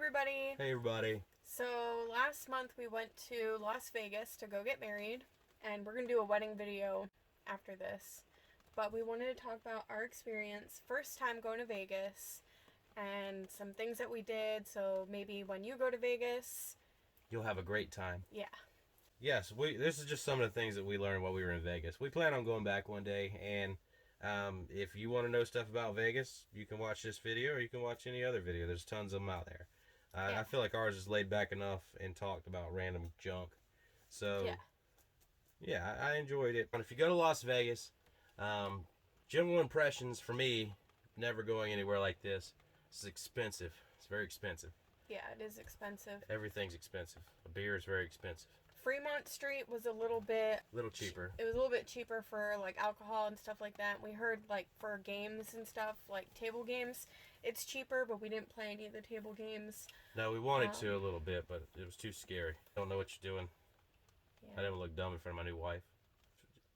everybody. Hey everybody. So last month we went to Las Vegas to go get married, and we're going to do a wedding video after this. But we wanted to talk about our experience, first time going to Vegas, and some things that we did, so maybe when you go to Vegas, You'll have a great time. Yeah. Yes, this is just some of the things that we learned while we were in Vegas. We plan on going back one day, and if you want to know stuff about Vegas, you can watch this video or you can watch any other video. There's tons of them out there. Yeah. I feel like ours is laid back enough and talked about random junk. So, yeah, I enjoyed it. But if you go to Las Vegas, general impressions for me, never going anywhere like this, it's expensive. It's very expensive. Yeah, it is expensive. Everything's expensive. A beer is very expensive. Fremont Street was a little bit... cheaper. It was a little bit cheaper for, like, alcohol and stuff like that. We heard, like, for games and stuff, like, table games, it's cheaper, but we didn't play any of the table games. No, we wanted to a little bit, but it was too scary. Don't know what you're doing. Yeah. I didn't look dumb in front of my new wife.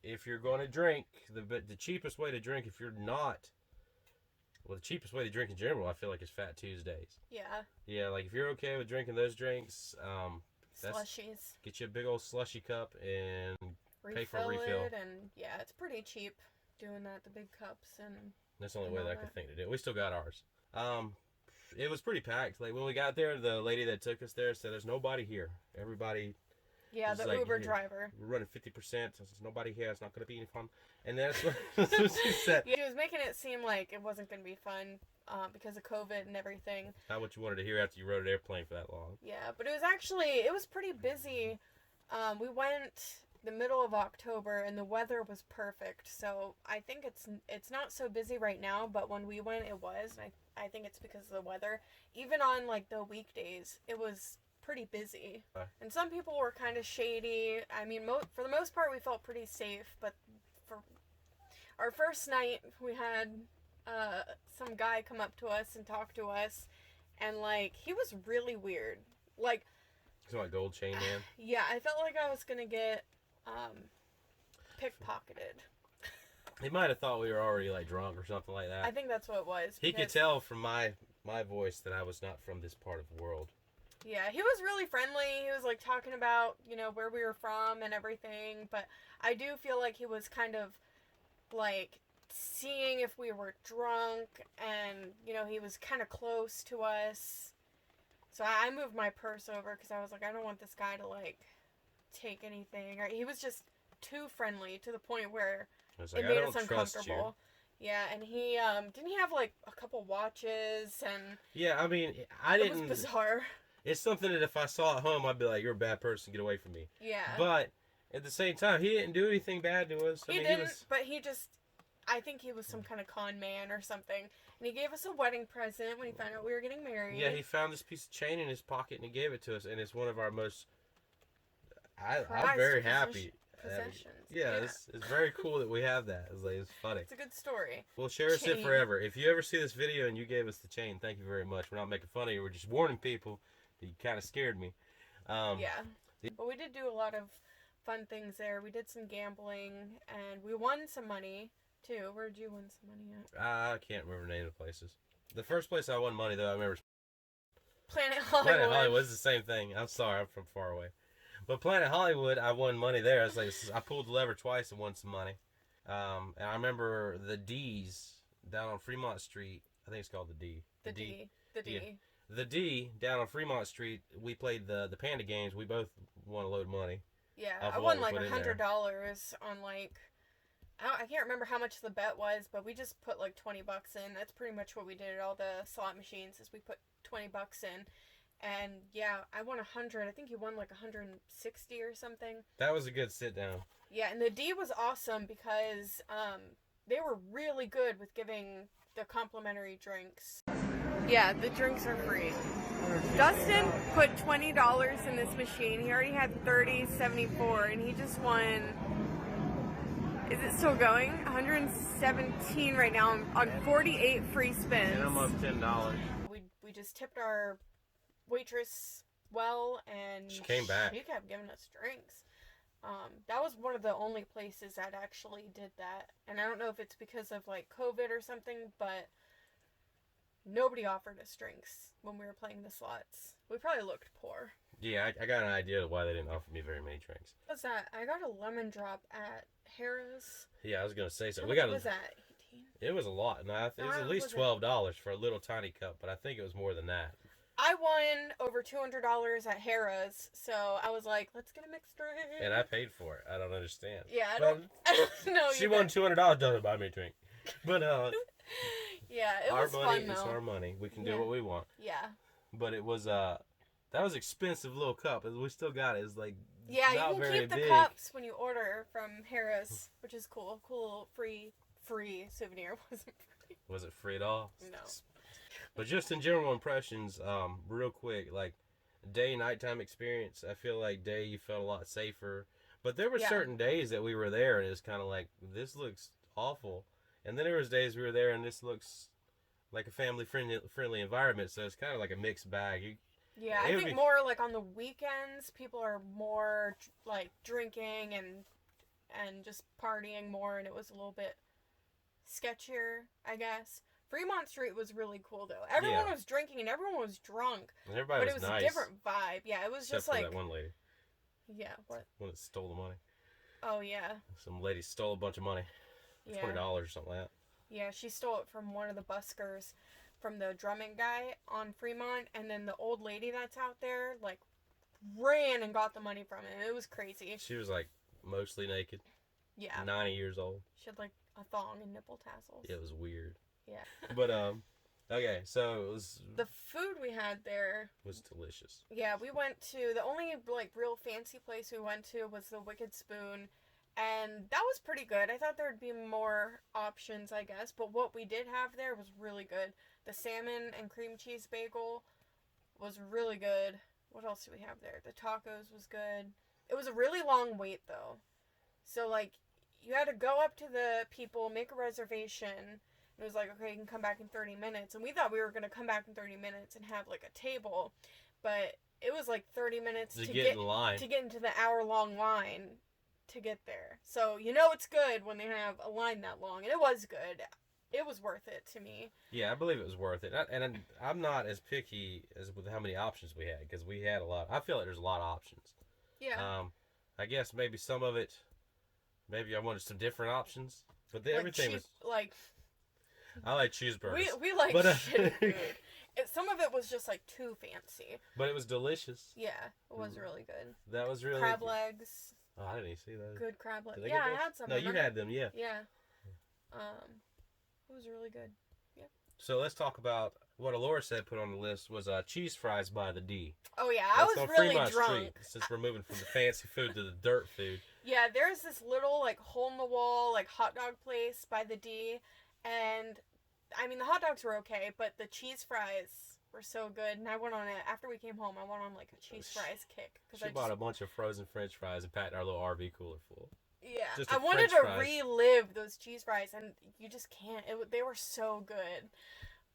If you're going to drink, the cheapest way to drink, if you're not... Well, the cheapest way to drink in general, I feel like, is Fat Tuesdays. Yeah. Yeah, like, if you're okay with drinking those drinks... Slushies. Get you a big old slushy cup and pay for a refill. It, and yeah, it's pretty cheap doing that, the big cups. And that's the only way that I could think to do it. We still got ours. It was pretty packed. Like, when we got there, the lady that took us there said, there's nobody here. Everybody... Yeah, the like, Uber driver. We're running 50%. There's nobody here. It's not going to be any fun. And that's what she said. Yeah, she was making it seem like it wasn't going to be fun because of COVID and everything. Not what you wanted to hear after you rode an airplane for that long. Yeah, but it was pretty busy. We went the middle of October and the weather was perfect. So I think it's not so busy right now, but when we went, it was. And I think it's because of the weather. Even on like the weekdays, it was pretty busy, and some people were kind of shady. I mean, for the most part, we felt pretty safe. But for our first night, we had some guy come up to us and talk to us, and like he was really weird. Like, he's like gold chain man. Yeah, I felt like I was gonna get pickpocketed. He might have thought we were already like drunk or something like that. I think that's what it was. He could tell from my voice that I was not from this part of the world. Yeah, he was really friendly. He was, like, talking about, where we were from and everything. But I do feel like he was kind of, like, seeing if we were drunk. And, he was kind of close to us. So I moved my purse over because I was like, I don't want this guy to, like, take anything. He was just too friendly to the point where it made us uncomfortable. Yeah, and he, didn't he have, like, a couple watches and... Yeah, I mean, It was bizarre. It's something that if I saw at home, I'd be like, you're a bad person, get away from me. Yeah. But at the same time, he didn't do anything bad to us. He didn't, but I think he was some kind of con man or something. And he gave us a wedding present when he found out we were getting married. Yeah, he found this piece of chain in his pocket and he gave it to us. And it's one of our most, I'm very happy. Possessions. Yeah. It's very cool that we have that. It's funny. It's a good story. We'll cherish it forever. If you ever see this video and you gave us the chain, thank you very much. We're not making fun of you. We're just warning people. You kind of scared me. Yeah. But we did do a lot of fun things there. We did some gambling, and we won some money, too. Where did you win some money at? I can't remember the name of the places. The first place I won money, though, I remember... Planet Hollywood. Planet Hollywood is the same thing. I'm sorry, I'm from far away. But Planet Hollywood, I won money there. I pulled the lever twice and won some money. And I remember the D's down on Fremont Street. I think it's called the D. The D. Yeah. The D, down on Fremont Street, we played the Panda games. We both won a load of money. Yeah, I won like $100 on like, I can't remember how much the bet was, but we just put like $20 in. That's pretty much what we did at all the slot machines, is we put $20 in. And yeah, I won 100. I think you won like 160 or something. That was a good sit down. Yeah, and the D was awesome because they were really good with giving the complimentary drinks. Yeah, the drinks are free. Dustin put $20 in this machine. He already had 74, and he just won. Is it still going? 117 right now on 48 free spins. And almost $10. We just tipped our waitress well, and she came back. She kept giving us drinks. That was one of the only places that actually did that, and I don't know if it's because of like COVID or something, but nobody offered us drinks when we were playing the slots. We probably looked poor. Yeah, I got an idea of why they didn't offer me very many drinks. What was that? I got a lemon drop at Harrah's. Yeah, I was gonna say so. How much was that? 18? It was a lot. No, it was at least $12 for a little tiny cup, but I think it was more than that. I won over $200 at Harrah's, so I was like, let's get a mixed drink. And I paid for it. I don't understand. Yeah, I don't know. She won $200, doesn't buy me a drink. But, yeah, it was fun, though. Our money is our money. We can do what we want. Yeah. But it was, that was an expensive little cup. We still got it. It's like, yeah, not you can very keep the big. cups when you order from Harrah's, which is cool. Cool free souvenir. Wasn't free. Was it free at all? No. But just in general impressions, real quick, like day nighttime experience, I feel like day you felt a lot safer. But there were certain days that we were there and it was kind of like, this looks awful. And then there was days we were there and this looks like a family friendly environment. So it's kind of like a mixed bag. Yeah, I think more like on the weekends, people are more like drinking and just partying more, and it was a little bit sketchier, I guess. Fremont Street was really cool though. Everyone was drinking and everyone was drunk. And everybody was nice. But it was a different vibe. Yeah, it was Except just for like that one lady. Yeah, what? One that stole the money. Oh yeah. Some lady stole a bunch of money. $20 or something like that. Yeah, she stole it from one of the buskers, from the drumming guy on Fremont, and then the old lady that's out there like ran and got the money from him. It was crazy. She was like mostly naked. Yeah. 90 years old. She had like a thong and nipple tassels. It was weird. Yeah. But okay, so it was the food we had there was delicious. Yeah, we went to the only like real fancy place we went to was the Wicked Spoon, and that was pretty good. I thought there'd be more options, I guess, but what we did have there was really good. The salmon and cream cheese bagel was really good. What else do we have there? The tacos was good. It was a really long wait though. So like you had to go up to the people, make a reservation. It was like, okay, you can come back in 30 minutes. And we thought we were going to come back in 30 minutes and have like a table. But it was like 30 minutes to get in line. To get into the hour-long line to get there. So you know it's good when they have a line that long. And it was good. It was worth it to me. Yeah, I believe it was worth it. And I'm not as picky as with how many options we had. Because we had a lot. I feel like there's a lot of options. Yeah. I guess maybe some of it, maybe I wanted some different options. But like everything was... like... I like cheeseburgers. We like shitty food. Some of it was just like too fancy. But it was delicious. Yeah, it was really good. That was really crab legs. Oh, I didn't even see those. Good crab legs. Yeah, I had some. No, you had them, yeah. Yeah. It was really good. Yeah. So let's talk about what Alora said put on the list was cheese fries by the D. Oh yeah, I was really Fremont drunk. Street, since we're moving from the fancy food to the dirt food. Yeah, there's this little like hole in the wall like hot dog place by the D. And, I mean, the hot dogs were okay, but the cheese fries were so good. And I went on it, after we came home, I went on, like, a cheese fries kick. She bought a bunch of frozen french fries and packed our little RV cooler full. Yeah, I wanted to relive those cheese fries, and you just can't. They were so good.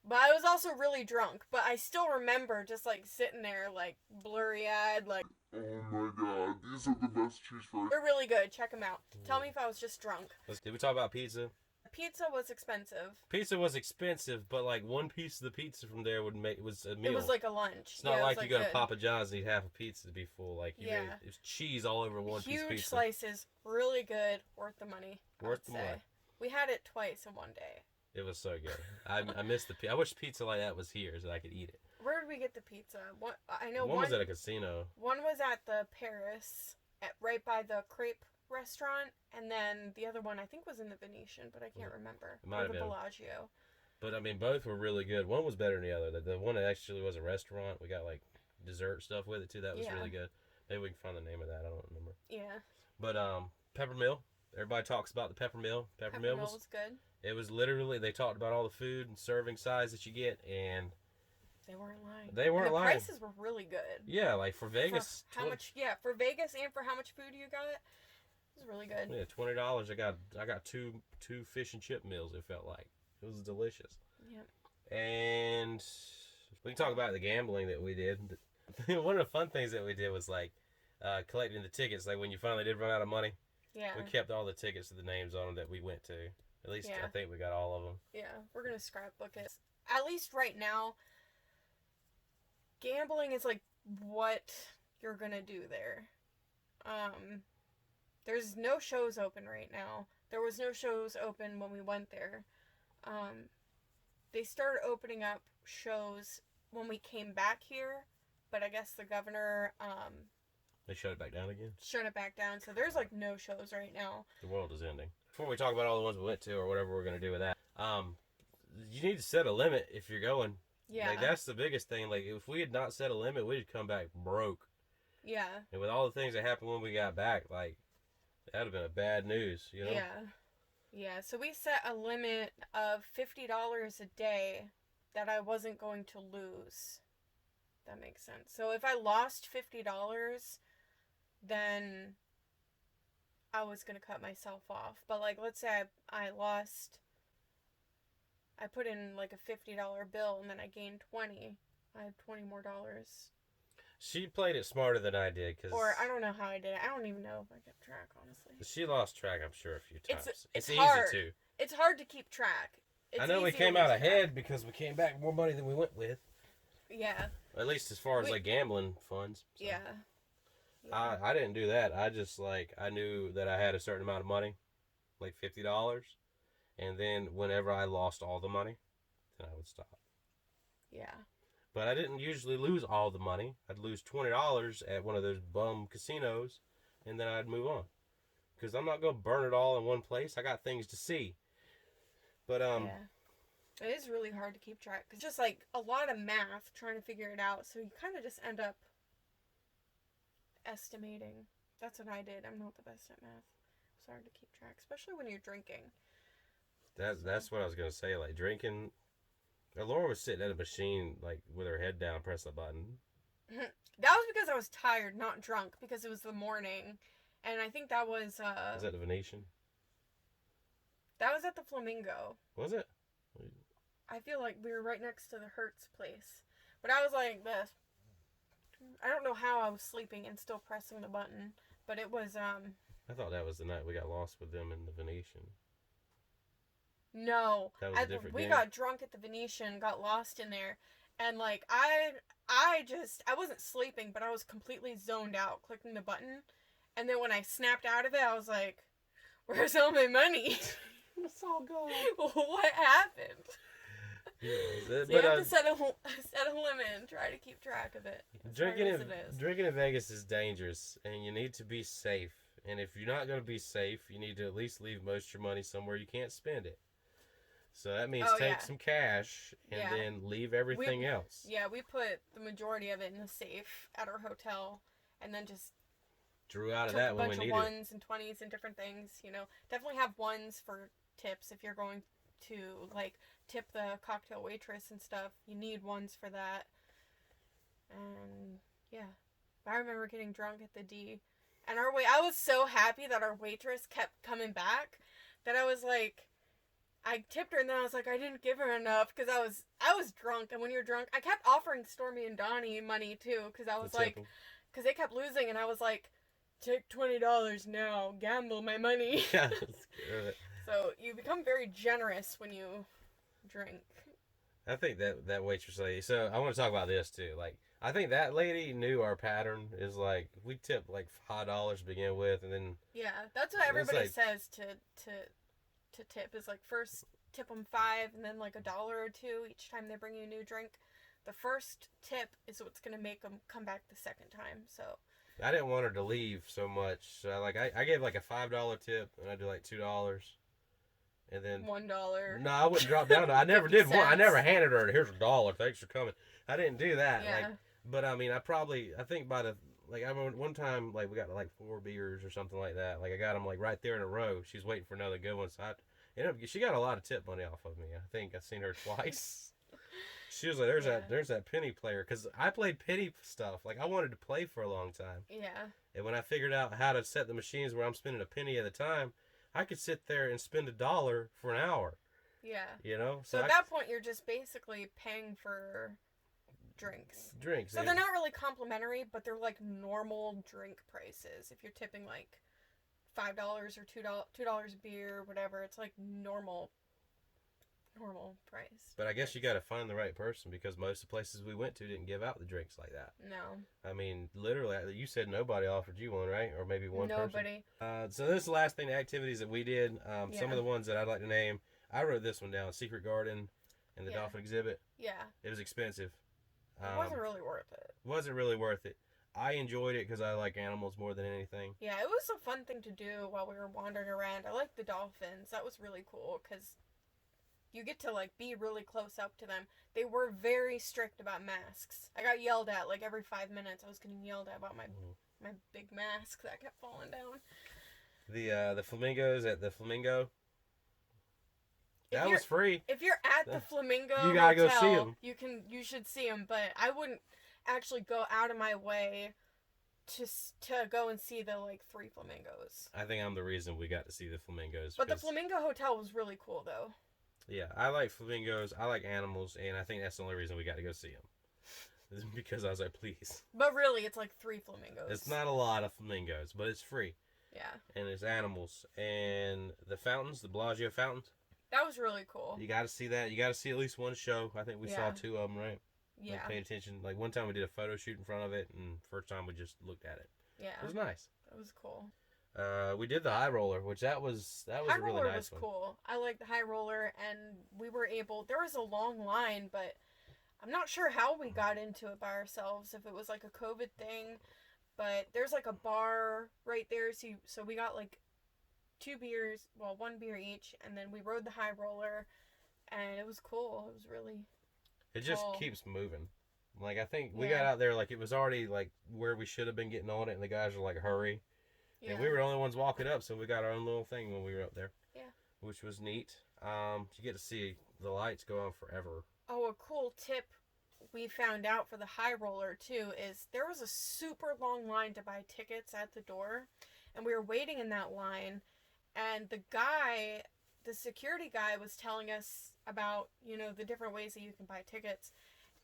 But I was also really drunk. But I still remember just, like, sitting there, like, blurry-eyed, like... Oh my god, these are the best cheese fries. They're really good. Check them out. Tell me if I was just drunk. Did we talk about pizza? Pizza was expensive. Pizza was expensive, but like one piece of the pizza from there was a meal. It was like a lunch. It's not like you go to Papa John's and eat half a pizza to be full. Like it was cheese all over one piece of pizza. Huge slices, really good, worth the money. Worth the money. We had it twice in one day. It was so good. I missed the. I wish pizza like that was here so I could eat it. Where did we get the pizza? One was at a casino. One was at the Paris, right by the crepe restaurant, and then the other one I think was in the Venetian, but I can't remember. It might have been the Bellagio. But I mean, both were really good. One was better than the other. The one that actually was a restaurant. We got like dessert stuff with it too. That was really good. Maybe we can find the name of that. I don't remember. Yeah. But Peppermill. Everybody talks about the Peppermill. Peppermill was good. It was literally, they talked about all the food and serving size that you get, and they weren't lying. They weren't the lying. The prices were really good. Yeah, like for Vegas. For how much? Yeah, for Vegas and for how much food you got. It was really good. Yeah, $20. I got two fish and chip meals. It felt like it was delicious. Yeah. And we can talk about the gambling that we did. One of the fun things that we did was like collecting the tickets. Like when you finally did run out of money. Yeah. We kept all the tickets with the names on them that we went to. At least I think we got all of them. Yeah, we're gonna scrapbook it. at least right now, gambling is like what you're gonna do there. There's no shows open right now. There was no shows open when we went there. They started opening up shows when we came back here, but I guess the governor They shut it back down again? shut it back down, so there's like no shows right now. The world is ending. Before we talk about all the ones we went to or whatever we're going to do with that, you need to set a limit if you're going. Yeah. Like, that's the biggest thing. Like, if we had not set a limit, we'd come back broke. Yeah. And with all the things that happened when we got back, like, that would have been a bad news, you know? Yeah. Yeah, so we set a limit of $50 a day that I wasn't going to lose. That makes sense. So if I lost $50, then I was going to cut myself off. But, like, let's say I put in, like, a $50 bill, and then I gained 20. I had 20 more dollars. She played it smarter than I did. Or I don't know how I did it. I don't even know if I kept track, honestly. She lost track, I'm sure, a few times. It's easy hard. to. It's hard to keep track. I know we came out ahead because we came back more money than we went with. Yeah. At least as far as, like, gambling funds. So. Yeah. I didn't do that. I just, like, I knew that I had a certain amount of money, like $50. And then whenever I lost all the money, then I would stop. Yeah. But I didn't usually lose all the money. I'd lose $20 at one of those bum casinos, and then I'd move on. Because I'm not going to burn it all in one place. I got things to see. But, Yeah. It is really hard to keep track. It's just, like, a lot of math trying to figure it out. So you kind of just end up estimating. That's what I did. I'm not the best at math. It's hard to keep track, especially when you're drinking. That's what I was going to say. Like, drinking... Laura was sitting at a machine, like, with her head down, press the button. That was because I was tired, not drunk, because it was the morning. And I think that was, Was that the Venetian? That was at the Flamingo. Was it? I feel like we were right next to the Hertz place. But I was like this. I don't know how I was sleeping and still pressing the button. But it was, I thought that was the night we got lost with them in the Venetian. No. That was a different we game. got drunk at the Venetian, got lost in there. And, like, I wasn't sleeping, but I was completely zoned out, clicking the button. And then when I snapped out of it, I was like, where's all my money? It's all gone. What happened? Yeah, So but, you have to set a limit and try to keep track of it. Drinking in Vegas is dangerous, and you need to be safe. And if you're not going to be safe, you need to at least leave most of your money somewhere you can't spend it. So that means take some cash and then leave everything else. Yeah, we put the majority of it in the safe at our hotel, and then just drew out of that when we needed it. A bunch of ones and 20s and different things. You know, definitely have ones for tips if you're going to, like, tip the cocktail waitress and stuff. You need ones for that. And yeah, I remember getting drunk at the D, and I was so happy that our waitress kept coming back that I was like, I tipped her, and then I was like, I didn't give her enough because I was drunk, and when you're drunk, I kept offering Stormy and Donnie money too because I was like, because they kept losing, and I was like, take $20 now, gamble my money. Yeah, that's good. So you become very generous when you drink. I think that waitress lady. So I want to talk about this too. Like, I think that lady knew our pattern. Is like we tip like $5 to begin with, and then that's what everybody says to tip is like first tip them $5 and then like $1 or $2 each time they bring you a new drink. The first tip is what's gonna make them come back the second time. So I didn't want her to leave so much. So I gave like a $5 tip, and I do like $2. And then $1. No, I wouldn't drop down. I never did one. I never handed her, here's $1. Thanks for coming. I didn't do that. Yeah. Like, but I mean, I think by the, like, I remember one time, like, we got like 4 beers or something like that. Like, I got them like right there in a row. She's waiting for another good one. So she got a lot of tip money off of me. I think I've seen her twice. She was like, there's that penny player. Because I played penny stuff. Like, I wanted to play for a long time. Yeah. And when I figured out how to set the machines where I'm spending a penny at a time, I could sit there and spend $1 for an hour. Yeah. You know? So at that point, you're just basically paying for drinks. So they're not really complimentary, but they're like normal drink prices. If you're tipping like $5 or $2 a beer, whatever, it's like normal normal price. But I guess you got to find the right person because most of the places we went to didn't give out the drinks like that. No. I mean, literally, you said nobody offered you one, right? Or maybe one Nobody. person. So this is the last thing, the activities that we did. Some of the ones that I'd like to name. I wrote this one down: Secret Garden and the Dolphin exhibit. Yeah. It was expensive. It wasn't really worth it. Wasn't really worth it. I enjoyed it because I like animals more than anything. Yeah, it was a fun thing to do while we were wandering around. I liked the dolphins. That was really cool because you get to, like, be really close up to them. They were very strict about masks. I got yelled at, like, every 5 minutes. I was getting yelled at about my big mask that kept falling down. The flamingos at the Flamingo. That was free. If you're at the Flamingo you gotta hotel, go see them. You should see them, but I wouldn't actually go out of my way to go and see the, like, 3 flamingos. I think I'm the reason we got to see the flamingos. But the Flamingo Hotel was really cool, though. Yeah, I like flamingos. I like animals, and I think that's the only reason we got to go see them. Because I was like, please. But really, it's like 3 flamingos. It's not a lot of flamingos, but it's free. Yeah. And it's animals. And the fountains, the Bellagio fountains. That was really cool. You got to see that. You got to see at least one show. I think we saw 2 of them, right? Yeah. Like, paid attention. Like, one time we did a photo shoot in front of it, and first time we just looked at it. Yeah. It was nice. It was cool. We did the high roller, which that was a really nice one. High roller was cool. I liked the high roller, and we were able. There was a long line, but I'm not sure how we got into it by ourselves. If it was like a COVID thing, but there's like a bar right there, so we got like 2 beers, well, 1 beer each, and then we rode the high roller, and it was cool. It was really. It just keeps moving. Like, I think we got out there like it was already like where we should have been getting on it, and the guys were like, "Hurry." Yeah. And we were the only ones walking up, so we got our own little thing when we were up there. Yeah. Which was neat. You get to see the lights go on forever. Oh, a cool tip we found out for the high roller, too, is there was a super long line to buy tickets at the door, and we were waiting in that line, and the security guy was telling us about, the different ways that you can buy tickets,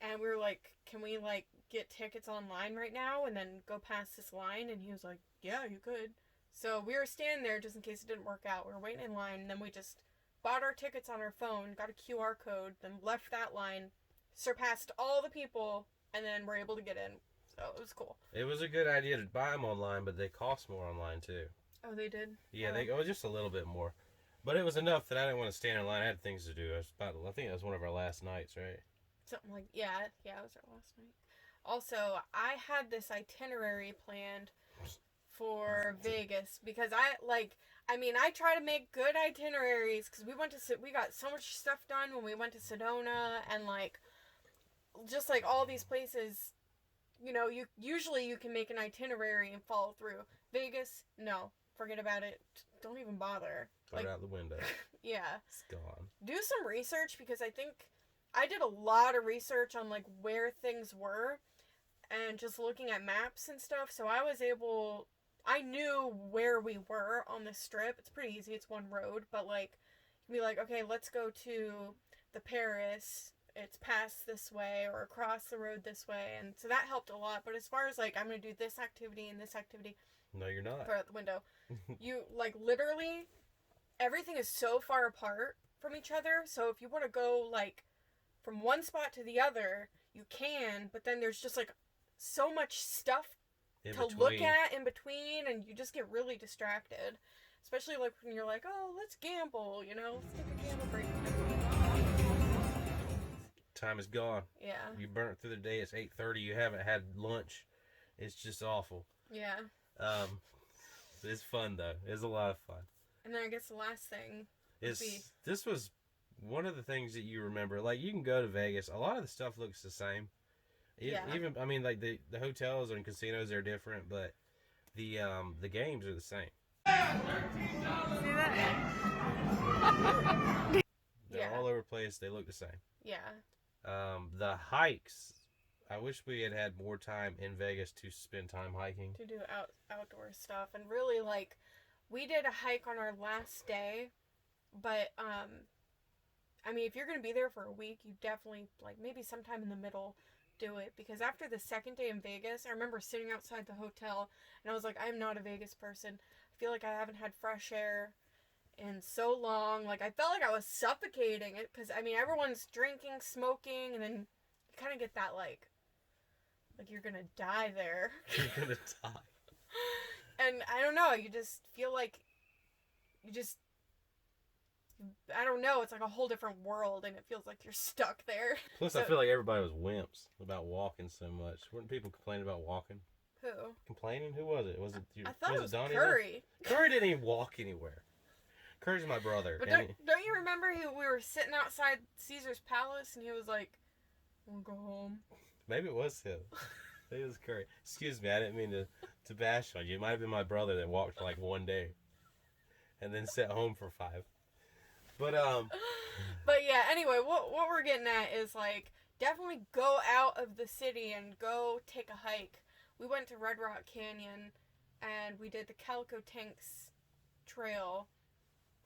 and we were like, can we, like, get tickets online right now and then go past this line? And he was like, yeah, you could. So we were standing there just in case it didn't work out. We were waiting in line, and then we just bought our tickets on our phone, got a QR code, then left that line, surpassed all the people, and then were able to get in. So it was cool. It was a good idea to buy them online, but they cost more online too. Oh, they did? Yeah, they go just a little bit more. But it was enough that I didn't want to stand in line. I had things to do. I think it was one of our last nights, right? Something like, yeah, it was our last night. Also, I had this itinerary planned for Vegas because I try to make good itineraries because we got so much stuff done when we went to Sedona and just all these places, you usually can make an itinerary and follow through. Vegas, no, forget about it. Don't even bother. Throw it out the window. Yeah. It's gone. Do some research because I think I did a lot of research on where things were and just looking at maps and stuff. So I knew where we were on the strip. It's pretty easy. It's one road, but be okay, let's go to the Paris. It's past this way or across the road this way. And so that helped a lot. But as far as I'm going to do this activity and this activity. No, you're not. Throw out the window. You literally everything is so far apart from each other. So if you want to go from one spot to the other, you can, but then there's just so much stuff to look at in between, and you just get really distracted. Especially when you're oh, let's gamble, let's take a gamble break. Time is gone. Yeah. You burnt through the day. It's 8:30. You haven't had lunch. It's just awful. Yeah. It's fun though. It's a lot of fun. And then I guess the last thing this was one of the things that you remember. You can go to Vegas. A lot of the stuff looks the same. Even the hotels and casinos are different, but the games are the same. See that? They're all over the place. They look the same. Yeah. The hikes. I wish we had had more time in Vegas to spend time hiking. To do outdoor stuff. And really, we did a hike on our last day. But, if you're going to be there for a week, you definitely, maybe sometime in the middle, do it. Because after the second day in Vegas, I remember sitting outside the hotel, and I was I'm not a Vegas person. I feel like I haven't had fresh air in so long. Like, I felt like I was suffocating it because, I mean, everyone's drinking, smoking, and then you kind of get that, like you're gonna die there. You're gonna die. And I don't know, you just feel like I don't know, it's like a whole different world, and it feels like you're stuck there. Plus, So, I feel like everybody was wimps about walking so much. Weren't people complaining about walking? who? Complaining? Who was it? Was it you? I thought it was Donnie? Curry. Curry didn't even walk anywhere. Curry's my brother. But and don't you remember we were sitting outside Caesar's Palace, and he was like, "We'll go home." maybe it was him. Maybe it was Curry. Excuse me, I didn't mean to bash on you. It might have been my brother that walked like one day and then sat home for 5. But yeah, anyway, what we're getting at is, like, definitely go out of the city and go take a hike. We went to Red Rock Canyon, and we did the Calico Tanks Trail,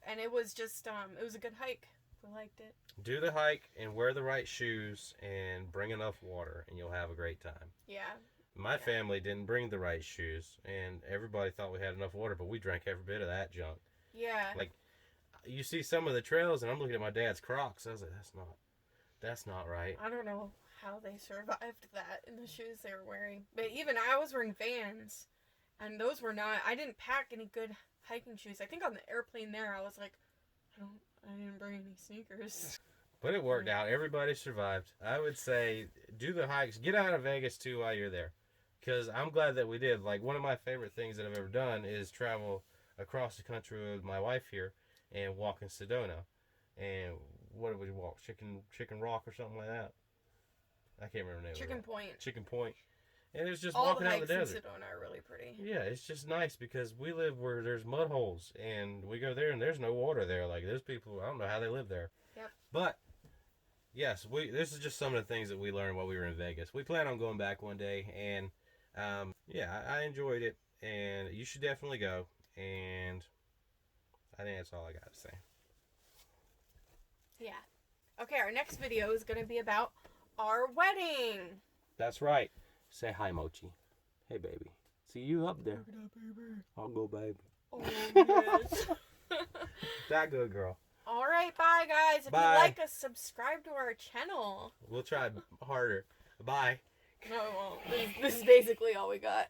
and it was just, it was a good hike. We liked it. do the hike and wear the right shoes and bring enough water, and you'll have a great time. Yeah. My family didn't bring the right shoes, and everybody thought we had enough water, but we drank every bit of that junk. Yeah. Like, you see some of the trails, and I'm looking at my dad's Crocs. I was like, that's not right. I don't know how they survived that in the shoes they were wearing. But even I was wearing Vans, and those were not, I didn't pack any good hiking shoes. I think on the airplane there, I was like, I didn't bring any sneakers. But it worked out. Everybody survived. I would say do the hikes. Get out of Vegas, too, while you're there. Because I'm glad that we did. Like, one of my favorite things that I've ever done is travel across the country with my wife here and walk in Sedona. And what did we walk? Chicken Rock or something like that? I can't remember the name. Chicken Point. Chicken Point. And it was just All walking the out in hikes the in desert. Sedona are really pretty. Yeah, it's just nice because we live where there's mud holes, and we go there and there's no water there. Like, there's people, I don't know how they live there. Yep. But yes, this is just some of the things that we learned while we were in Vegas. We plan on going back one day, and yeah, I enjoyed it, and you should definitely go. And I think that's all I got to say. Yeah. Okay, our next video is going to be about our wedding. That's right. Say hi, Mochi. Hey, baby. See you up there. Look at that, baby. I'll go, baby. Oh, yes. That good girl. All right, bye, guys. If Bye. you like us, subscribe to our channel. We'll try harder. Bye. No, we won't. This is basically all we got.